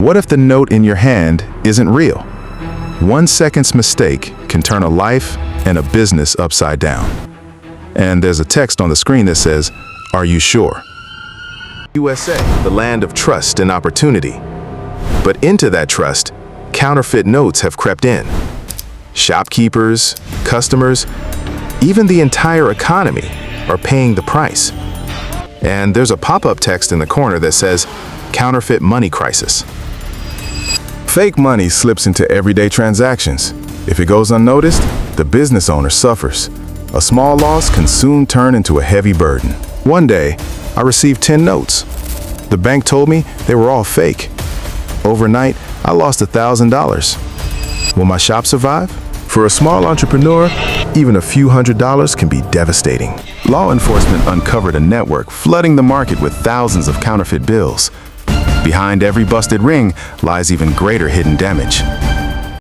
What if the note in your hand isn't real? 1 second's mistake can turn a life and a business upside down. And there's a text on the screen that says, "Are you sure?" USA, the land of trust and opportunity. But into that trust, counterfeit notes have crept in. Shopkeepers, customers, even the entire economy are paying the price. And there's a pop-up text in the corner that says, "Counterfeit money crisis." Fake money slips into everyday transactions. If it goes unnoticed, the business owner suffers. A small loss can soon turn into a heavy burden. One day, I received 10 notes. The bank told me they were all fake. Overnight, I lost $1,000. Will my shop survive? For a small entrepreneur, even a few $100s can be devastating. Law enforcement uncovered a network flooding the market with thousands of counterfeit bills. Behind every busted ring lies even greater hidden damage.